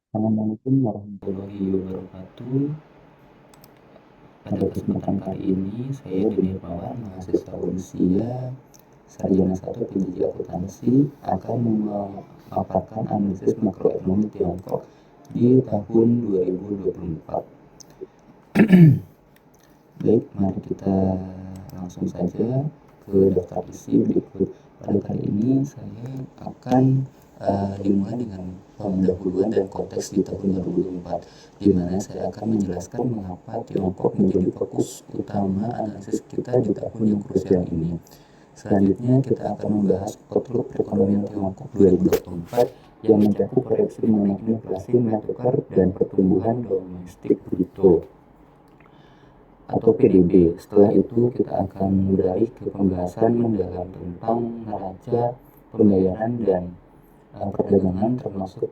Assalamualaikum warahmatullahi wabarakatuh. Pada kesempatan kali ini, saya Dini Irmawan, mahasiswa Unsia Sarjana 1 PJJ Akuntansi, akan memaparkan analisis makroekonomi Tiongkok di tahun 2024. Baik, mari kita langsung saja ke daftar isi berikut. Pada kali ini saya akan dimulai dengan pendahuluan dan konteks di tahun 2024, di mana saya akan menjelaskan mengapa Tiongkok menjadi fokus utama analisis kita di tahun yang krusial ini. Selanjutnya kita akan membahas outlook perekonomian Tiongkok 2024 yang mencakup proyeksi mengenai inflasi, nilai tukar, dan pertumbuhan domestik bruto atau PDB. Setelah itu kita akan beralih ke pembahasan mendalam tentang neraca pembayaran dan perdagangan, termasuk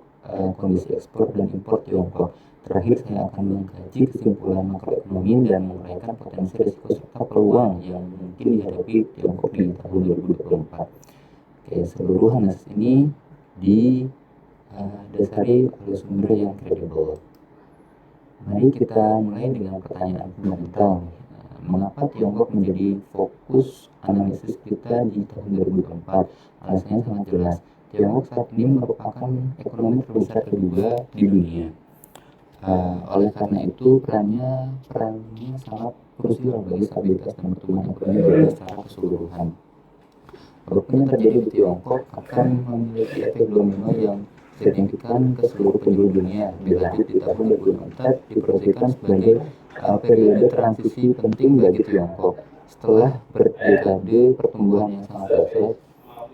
kondisi ekspor dan impor Tiongkok. Terakhir saya akan mengkaji kesimpulan makroekonomi dan menguraikan potensi risiko serta peluang yang mungkin dihadapi Tiongkok di tahun 2024. Oke, seluruh analisis ini didasari oleh sumber yang kredibel. Mari kita mulai dengan pertanyaan fundamental. Mengapa Tiongkok menjadi fokus analisis kita di tahun 2024? Alasannya sangat jelas. Tiongkok saat ini merupakan ekonomi terbesar kedua di dunia. Oleh karena itu perannya sangat krusial bagi stabilitas dan pertumbuhan ekonomi global secara keseluruhan. Apapun yang terjadi di Tiongkok akan memiliki efek domino yang signifikan ke seluruh penjuru dunia. Lebih lanjut, di tahun 2024 diproyeksikan sebagai periode transisi penting bagi Tiongkok. Setelah berdekade pertumbuhan yang sangat pesat,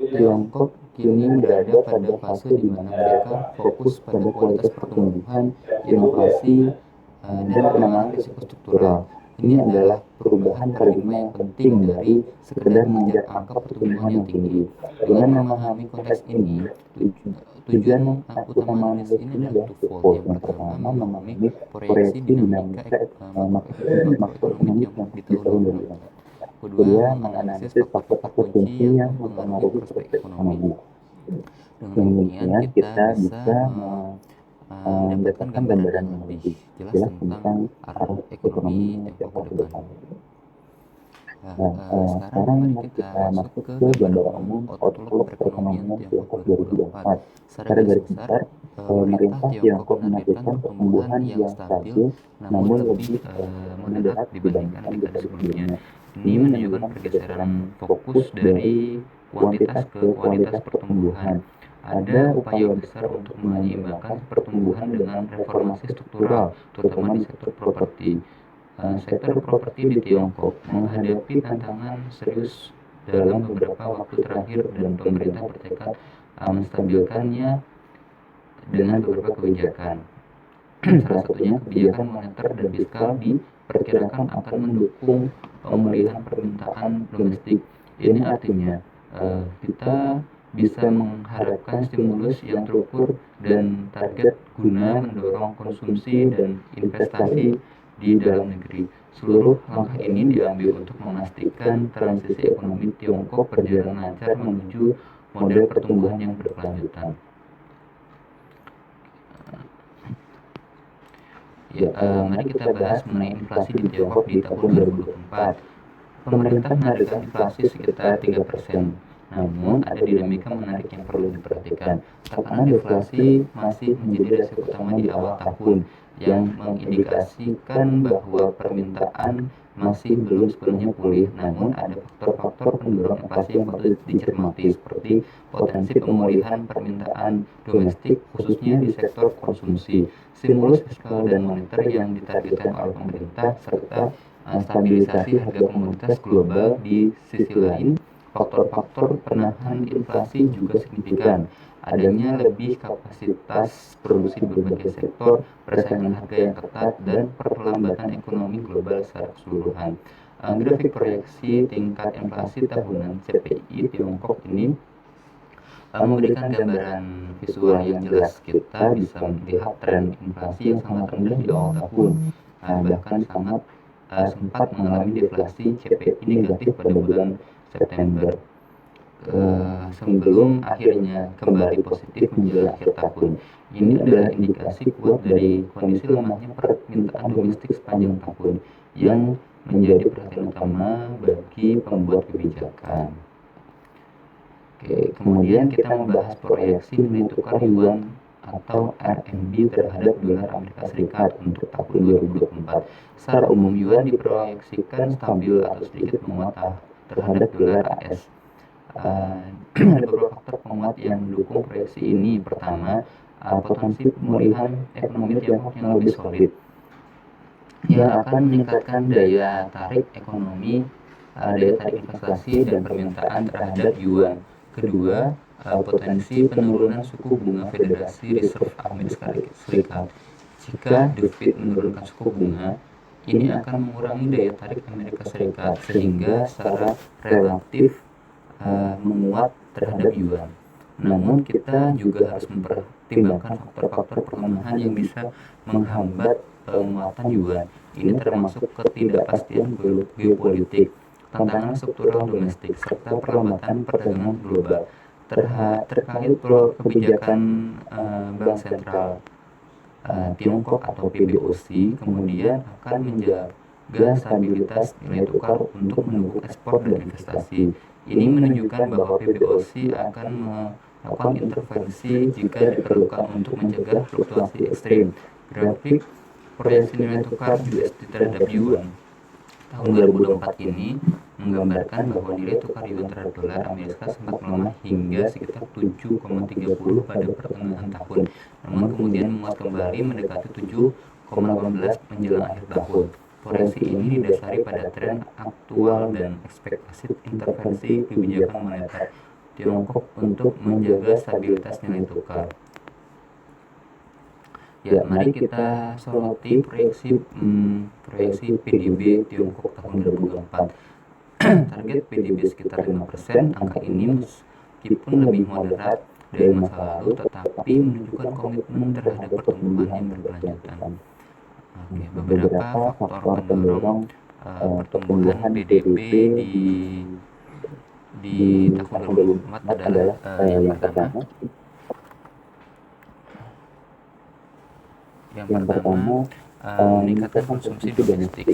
Tiongkok kini berada pada fase di mana mereka fokus pada kualitas pertumbuhan, inovasi, dan penanganan risiko struktural. Ini adalah perubahan paradigma yang penting dari sekedar mengejar angka pertumbuhan yang tinggi. Dengan memahami konteks ini, tujuan utama analisis ini adalah twofold. Yang pertama, memahami proyeksi dinamika makroekonomi Tiongkok di tahun 2024. Kedua, menganalisis faktor-faktor kunci yang mempengaruhi prospek ekonomi. Dengan demikian, kita bisa mendapatkan gambaran yang lebih jelas tentang arah ekonomi Tiongkok ke depan. Sekarang mari kita masuk ke gambaran umum outlook perekonomian Tiongkok 2024. Secara garis besar, pemerintah Tiongkok menargetkan pertumbuhan yang stabil namun lebih moderat dibandingkan dekade sebelumnya. Ini menunjukkan pergeseran fokus dari kuantitas ke kualitas pertumbuhan. Ada upaya besar untuk menyeimbangkan pertumbuhan dengan reformasi struktural, terutama di sektor properti. Sektor properti di Tiongkok menghadapi tantangan serius dalam beberapa waktu terakhir dan pemerintah bertekad menstabilkannya dengan beberapa kebijakan. Salah satunya kebijakan moneter dan fiskal diperkirakan akan mendukung pemulihan permintaan domestik. Ini artinya kita bisa mengharapkan stimulus yang terukur dan target guna mendorong konsumsi dan investasi di dalam negeri. Seluruh langkah ini diambil untuk memastikan transisi ekonomi Tiongkok berjalan lancar menuju model pertumbuhan yang berkelanjutan. Mari kita bahas mengenai inflasi di Tiongkok di tahun 2024. Pemerintah menargetkan inflasi sekitar 3%. Namun, ada dinamika menarik yang perlu diperhatikan. Tekanan deflasi masih menjadi resiko utama di awal tahun, yang mengindikasikan bahwa permintaan masih belum sepenuhnya pulih. Namun, ada faktor-faktor pendorong inflasi yang patut dicermati, seperti potensi pemulihan permintaan domestik, khususnya di sektor konsumsi, stimulus fiskal dan moneter yang ditargetkan oleh pemerintah, serta stabilisasi harga komoditas global. Di sisi lain, faktor-faktor penahan inflasi juga signifikan. Adanya lebih kapasitas produksi di berbagai sektor, persaingan harga yang ketat, dan perlambatan ekonomi global secara keseluruhan. Grafik proyeksi tingkat inflasi tahunan CPI Tiongkok ini memberikan gambaran visual yang jelas. Kita bisa melihat tren inflasi yang sangat rendah di awal tahun, bahkan sempat mengalami deflasi CPI negatif pada bulan September. sebelum akhirnya kembali positif menjelang akhir tahun. Ini adalah indikasi kuat dari kondisi lemahnya permintaan domestik sepanjang tahun yang menjadi perhatian utama bagi pembuat kebijakan. Oke, kemudian kita membahas proyeksi nilai tukar yuan atau RMB terhadap dolar Amerika Serikat untuk tahun 2024. Secara umum yuan diproyeksikan stabil atau sedikit menguat terhadap dolar AS. Ada beberapa faktor penguat yang mendukung proyeksi ini. Pertama, potensi pemulihan ekonomi Tiongkok yang lebih solid yang akan meningkatkan daya tarik ekonomi, daya tarik investasi dan permintaan terhadap yuan. Kedua, potensi penurunan suku bunga Federasi Reserve Amerika Serikat. Jika The Fed menurunkan suku bunga, ini akan mengurangi daya tarik Amerika Serikat sehingga secara relatif menguat terhadap yuan. Namun kita juga harus mempertimbangkan faktor-faktor pelemahan yang bisa menghambat penguatan yuan. Ini termasuk ketidakpastian geopolitik, tantangan struktural domestik, serta perlambatan perdagangan global. Terkait kebijakan Bank Sentral Tiongkok atau PBOC kemudian akan menjaga stabilitas nilai tukar untuk mendukung ekspor dan investasi. Ini menunjukkan bahwa PBOC akan melakukan intervensi jika diperlukan untuk mencegah fluktuasi ekstrim. Grafik proyeksi nilai tukar USD terhadap yuan tahun 2024 ini menggambarkan bahwa nilai tukar yuan terhadap dolar Amerika sempat melemah hingga sekitar 7,30 pada pertengahan tahun, namun kemudian menguat kembali mendekati 7,18 menjelang akhir tahun. Proyeksi ini didasari pada tren aktual dan ekspektasi intervensi kebijakan moneter Tiongkok untuk menjaga stabilitas nilai tukar. Ya, mari kita soroti proyeksi PDB Tiongkok tahun 2024. Target PDB sekitar 5%. Angka ini meskipun lebih moderat dari masa lalu, tetapi menunjukkan komitmen terhadap pertumbuhan yang berkelanjutan. Oke, beberapa faktor pendorong pertumbuhan PDB di tahun 2024 adalah yang pertama meningkatkan konsumsi domestik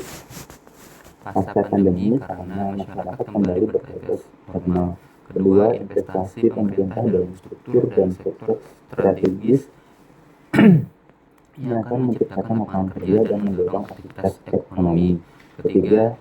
pasca pandemi karena masyarakat kembali beraktivitas normal. Kedua, investasi pemerintah dalam struktur dan sektor strategis yang akan menciptakan lapangan kerja dan mendorong aktivitas ekonomi. Ketiga,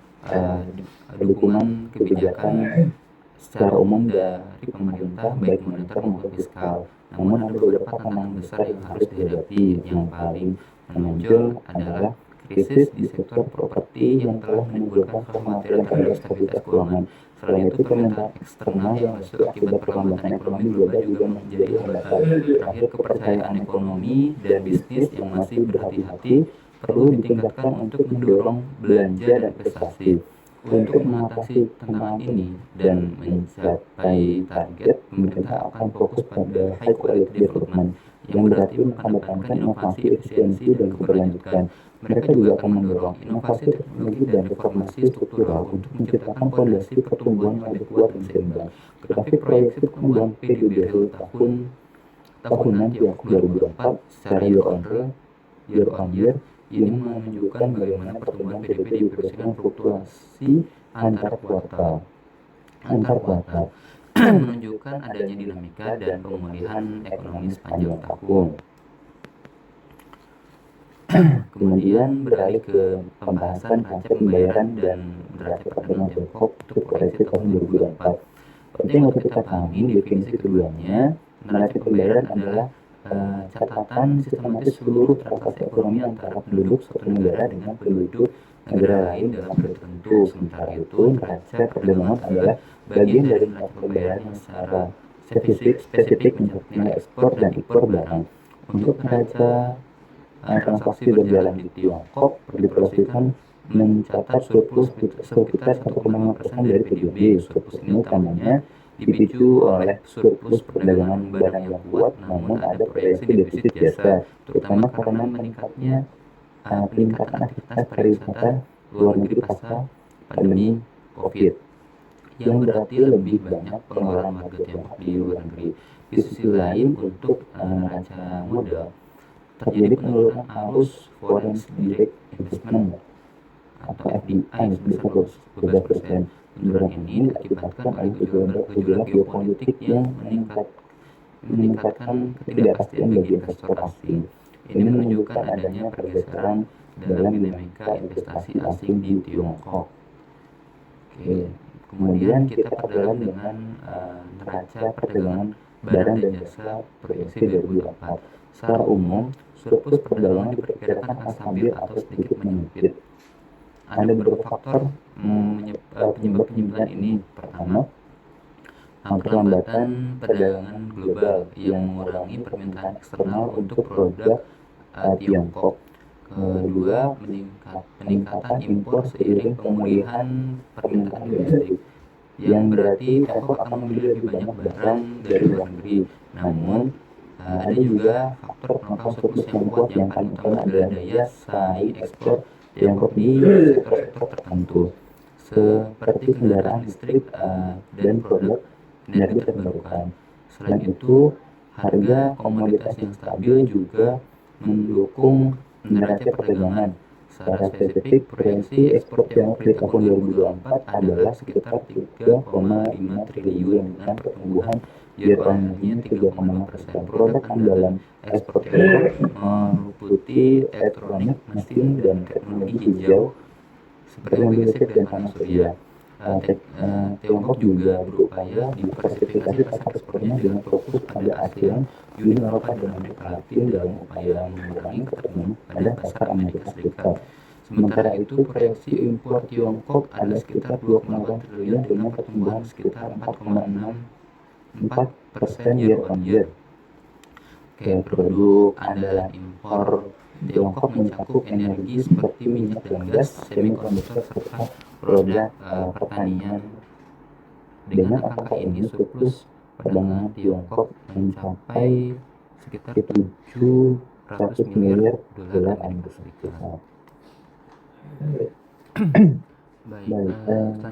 dukungan kebijakan secara umum dari pemerintah baik moneter maupun fiskal. Namun ada beberapa tantangan besar yang harus dihadapi. Yang paling menonjol adalah krisis di sektor properti yang telah menimbulkan kekhawatiran terhadap stabilitas keuangan. Selain itu, permintaan eksternal yang lesu akibat perlambatan ekonomi global juga menjadi hambatan. Terakhir, kepercayaan ekonomi dan bisnis yang masih berhati-hati perlu ditingkatkan untuk mendorong belanja dan investasi. Untuk mengatasi tantangan ini dan mencapai target, pemerintah akan fokus pada high quality development yang berarti mengedepankan inovasi, efisiensi, dan keberlanjutan. Mereka juga akan mendorong inovasi teknologi dan reformasi struktural untuk menciptakan fondasi pertumbuhan yang lebih kuat dan seimbang. Grafik proyeksi pertumbuhan PDB real tahunan Tiongkok 2024 secara year on year ini menunjukkan bagaimana pertumbuhan PDB diproyeksikan fluktuasi antar kuartal menunjukkan adanya dinamika dan pemulihan ekonomi sepanjang tahun. Kemudian beralih ke pembahasan neraca pembayaran dan neraca perdagangan Tiongkok untuk proyeksi tahun 2024. Penting untuk kita pahami definisi keduanya. Neraca pembayaran adalah catatan sistematis seluruh transaksi ekonomi antara penduduk suatu negara dengan penduduk negara lain dalam periode tertentu. Sementara itu, neraca perdagangan adalah bagian dari neraca pembayaran yang secara spesifik mencakup nilai ekspor dan impor barang. Untuk neraca transaksi berjalan di Tiongkok diproyeksikan mencatat surplus sekitar 1,5% dari PDB. Surplus ini utamanya dipicu oleh surplus perdagangan barang yang kuat, namun ada proyeksi defisit jasa, terutama karena peningkatan aktivitas pariwisata luar negeri pasca pandemi COVID. yang berarti lebih banyak pengeluaran warga Tiongkok di luar negeri. Di sisi lain, untuk neraca modal, terjadi penurunan arus foreign direct investment atau FDI sebesar 12%. Penurunan ini diakibatkan oleh gejolak geopolitik yang meningkatkan ketidakpastian bagi investor asing. Ini menunjukkan adanya pergeseran dalam dinamika investasi asing di Tiongkok. Oke, kemudian kita perdalam dengan neraca perdagangan barang dan jasa proyeksi 2024. Secara umum, surplus perdagangan diperkirakan akan stabil atau sedikit menyempit. Ada beberapa faktor penyebab penyempitan ini. Pertama, perlambatan perdagangan global yang mengurangi permintaan eksternal untuk produk Tiongkok. Kedua, peningkatan impor seiring pemulihan permintaan domestik, yang berarti Tiongkok akan membeli lebih banyak barang dari luar negeri. Namun, ada juga faktor penopang surplus yang kuat, yang paling utama adalah daya saing ekspor Tiongkok di sektor-sektor tertentu, seperti kendaraan listrik dan produk energi terbarukan. Selain itu, harga komoditas yang stabil juga mendukung neraca perdagangan. Secara spesifik, proyeksi ekspor Tiongkok di tahun 2024 adalah sekitar 3,5 triliun dengan pertumbuhan year-on-year 3,5%. Produk andalan ekspor Tiongkok meliputi elektronik, mesin, dan teknologi hijau seperti mobil listrik dan panel surya. Tiongkok juga berupaya diversifikasi pasar ekspornya dengan fokus pada ASEAN, Uni Eropa, dan Amerika Latin dalam upaya mengurangi ketergantungan pada pasar Amerika Serikat. Sementara itu, proyeksi impor Tiongkok adalah sekitar 2,8 triliun dengan pertumbuhan sekitar 4,64% year-on-year. Oke, produk andalan impor Tiongkok mencakup energi seperti minyak dan gas, semikonduktor, serta produk pertanian. Dengan angka ini, surplus perdagangan Tiongkok mencapai sekitar 700 miliar dolar Amerika Serikat. Baik,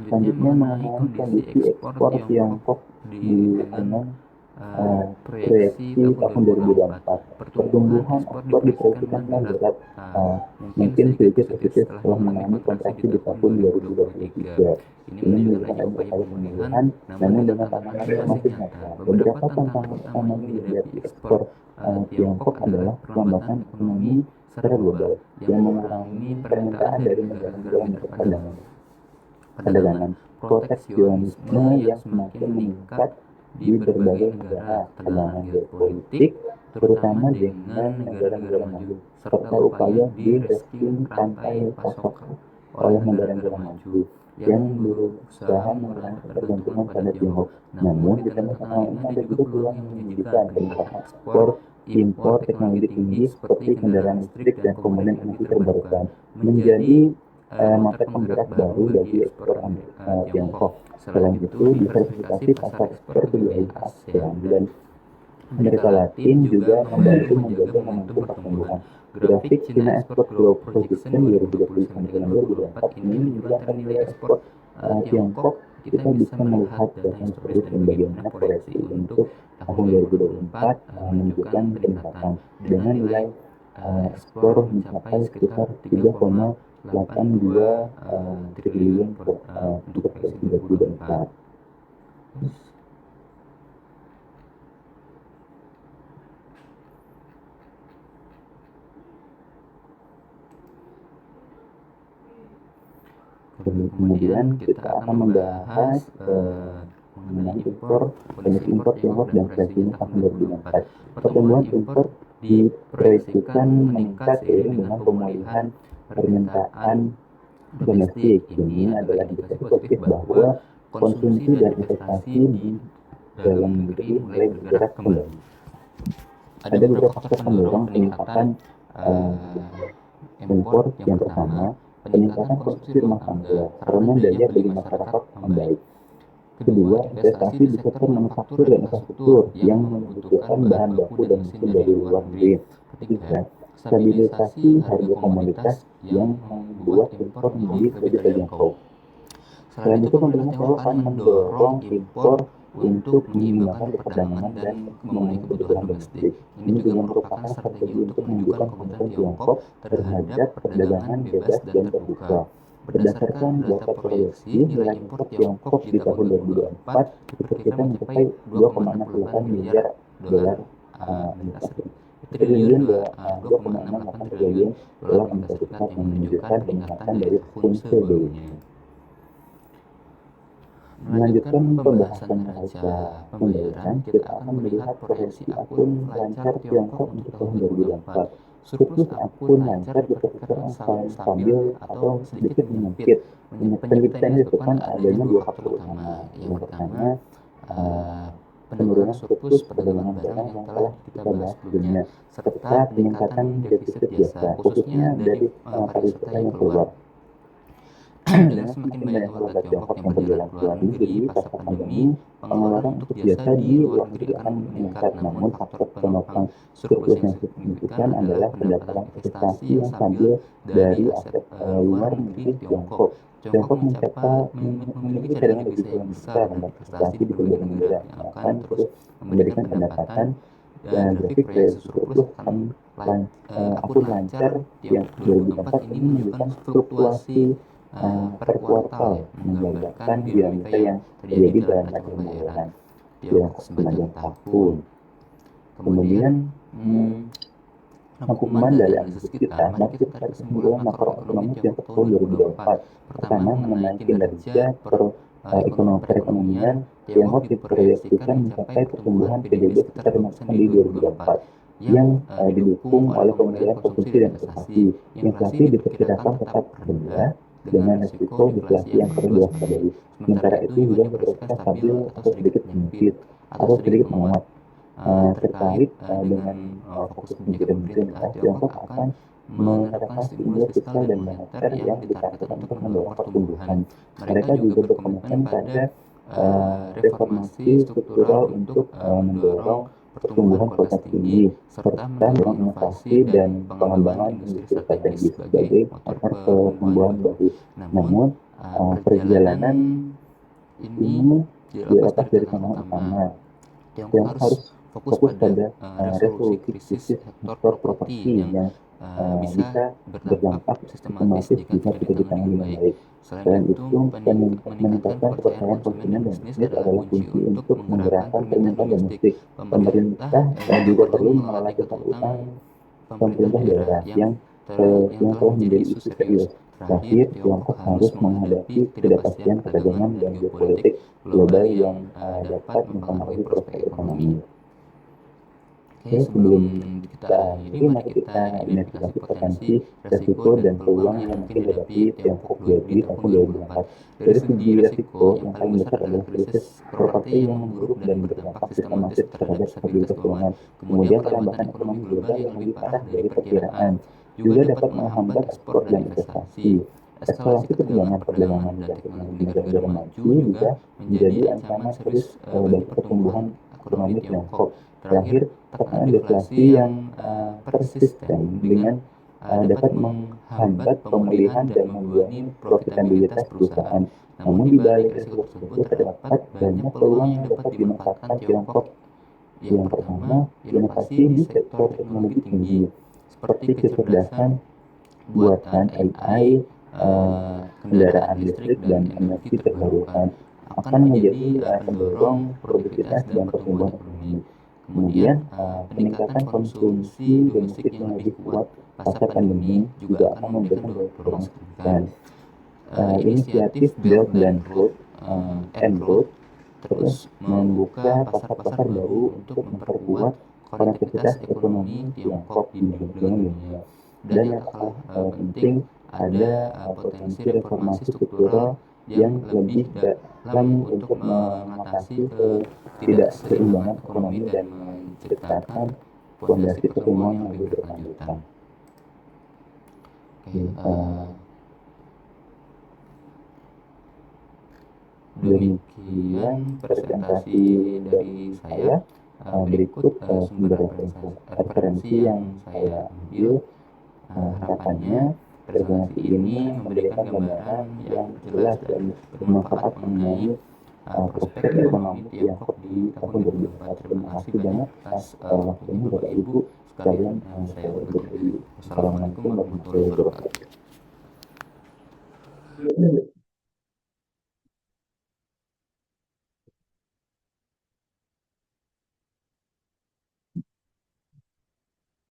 selanjutnya mengenai kondisi ekspor Tiongkok dengan proyeksi tahun 2024. Pertumbuhan ekspor diproyeksikan meningkat, mungkin sedikit positif setelah mengalami kontraksi di tahun 2023. Ini menunjukkan adanya upaya pemulihan, namun dengan tantangan yang masih nyata. Beberapa tantangan utama yang dihadapi ekspor Tiongkok adalah perlambatan ekonomi secara global yang mengurangi permintaan dari negara-negara mitra perdagangan, proteksionisme yang semakin meningkat di berbagai negara, tegangan geopolitik terutama dengan negara-negara maju, serta upaya de-risking rantai pasokan oleh negara-negara maju yang berusaha mengurangi ketergantungan pada Tiongkok. Namun, di tengah tantangan ini ada juga peluang yang menjanjikan. Peningkatan ekspor impor teknologi tinggi seperti kendaraan listrik dan komponen energi terbarukan menjadi market penggerak baru bagi ekspor Tiongkok. Selain itu, diversifikasi pasar ekspor ke wilayah ASEAN dan Amerika Latin juga membantu menjaga momentum pertumbuhan. Grafik China Export Growth Projection 2020 sampai dengan 2024 ini menunjukkan tren nilai ekspor Tiongkok. Kita bisa melihat data historis dan bagaimana proyeksi untuk tahun 2024 menunjukkan peningkatan dengan nilai ekspor mencapai sekitar 3,82 triliun untuk proyeksi 2024. Kemudian kita akan membahas mengenai kondisi impor Tiongkok dan proyeksi tahun 2024. Pertumbuhan impor diproyeksikan meningkat seiring dengan pemulihan permintaan domestik. Ini adalah indikasi positif bahwa konsumsi dan investasi di dalam negeri mulai bergerak kembali. Ada beberapa faktor pendorong peningkatan impor. Yang pertama, peningkatan konsumsi rumah tangga karena daya beli masyarakat membaik. Kedua, investasi di sektor manufaktur dan infrastruktur yang membutuhkan bahan baku dan mesin dari luar negeri. Ketiga, stabilisasi harga komoditas yang membuat impor menjadi lebih terjangkau. Selain itu, pemerintah Tiongkok akan mendorong impor untuk menyeimbangkan perdagangan dan memenuhi kebutuhan domestik. Ini juga merupakan strategi untuk menunjukkan komitmen Tiongkok terhadap perdagangan bebas dan terbuka. Berdasarkan data proyeksi, nilai impor Tiongkok di tahun 2024 diperkirakan mencapai 2,68 miliar dolar Amerika Serikat. Triliun 2,68 triliun dolar Amerika Serikat yang menunjukkan peningkatan dari tahun sebelumnya. Melanjutkan pembahasan neraca pembayaran, kita akan melihat proyeksi akun lancar Tiongkok untuk tahun 2024. Surplus akun lancar diperkirakan selalu stabil atau sedikit menyempit. Penyempitan ini disebabkan adanya dua faktor utama. Yang pertama, penurunan surplus perdagangan barang yang telah kita bahas sebelumnya, serta peningkatan defisit biasa, khususnya dari pariwisata yang keluar. Dengan semakin banyak warga Tiongkok yang berjalan ke luar negeri pasca pandemi, pengeluaran untuk jasa di luar negeri akan meningkat. Namun, faktor penopang surplus yang signifikan adalah pendapatan investasi yang stabil dari aset luar negeri Tiongkok. Tiongkok memiliki cadangan devisa yang besar dan investasi di berbagai negara yang akan terus memberikan pendapatan. Dan grafik proyeksi surplus akun lancar Tiongkok 2024 ini menunjukkan fluktuasi per kuartal, menggambarkan dinamika yang terjadi dalam neraca pembayaran Tiongkok sepanjang tahun. Kemudian rangkuman dari analisis kita, mari kita tarik kesimpulan makroekonomi Tiongkok tahun 2024. Pertama, mengenai kinerja perekonomian, Tiongkok diproyeksikan mencapai pertumbuhan PDB sekitar 5% di 2024 yang didukung oleh pemulihan konsumsi dan investasi. Inflasi diperkirakan tetap rendah dengan risiko deflasi yang perlu diwaspadai. Sementara itu juga diperkirakan stabil atau sedikit menyempit atau sedikit menguat. Terkait dengan fokus kebijakan pemerintah, Tiongkok akan menerapkan stimulus fiskal dan moneter yang ditargetkan untuk mendorong pertumbuhan. Mereka juga berkomitmen pada reformasi struktural untuk mendorong pertumbuhan kualitas tinggi serta mendorong inovasi dan pengembangan industri strategis sebagai motor pertumbuhan baru. Namun, perjalanan ini dilepas dari tantangan utama. Tiongkok harus fokus pada resolusi krisis sektor properti yang bisa berdampak sistematis jika tidak ditangani dengan baik. Selain itu, meningkatkan kepercayaan konsumen dan bisnis adalah kunci untuk menggerakkan permintaan domestik. Pemerintah juga perlu mengelola tingkat utang pemerintah daerah yang telah menjadi isu serius. Terakhir, Tiongkok harus menghadapi ketidakpastian perdagangan dan geopolitik global yang dapat mempengaruhi prospek ekonomi. Oke, sebelum kita akhiri, mari kita identifikasi potensi, resiko, dan peluang yang mungkin dihadapi Tiongkok di tahun 2024. Dari segi resiko, yang paling besar adalah krisis properti yang memburuk dan berdampak sistematis terhadap stabilitas keuangan. Kemudian perlambatan ekonomi global yang lebih parah dari perkiraan juga dapat menghambat ekspor dan investasi. Eskalasi ketegangan perdagangan dan teknologi negara-negara maju juga menjadi ancaman serius bagi pertumbuhan ekonomi Tiongkok. Terakhir, tekanan deflasi yang persisten dengan dapat menghambat pemulihan dan membebani profitabilitas perusahaan. Namun di balik risiko tersebut terdapat banyak peluang yang dapat dimanfaatkan Tiongkok. Yang pertama, inovasi di sektor teknologi tinggi seperti kecerdasan buatan AI, kendaraan listrik, dan energi terbarukan akan menjadi pendorong produktivitas dan pertumbuhan ekonomi. Kemudian, peningkatan konsumsi domestik yang lebih kuat pasca pandemi juga akan memberikan dorongan signifikan. Inisiatif Belt and Road terus membuka pasar-pasar baru untuk memperkuat konektivitas ekonomi Tiongkok di dunia. Dan yang kalah penting, ada potensi reformasi struktural yang lebih dalam untuk mengatasi ketidakseimbangan ekonomi dan menciptakan fondasi pertumbuhan yang lebih berkelanjutan. Demikian presentasi dari saya. Berikut sumber referensi yang saya ambil. Harapannya Presentasi ini memberikan gambaran yang jelas dan bermanfaat mengenai prospek ekonomi Tiongkok di tahun 2024. Terima kasih banyak atas waktunya Bapak Ibu sekalian. Saya undur diri. Wassalamualaikum warahmatullahi wabarakatuh.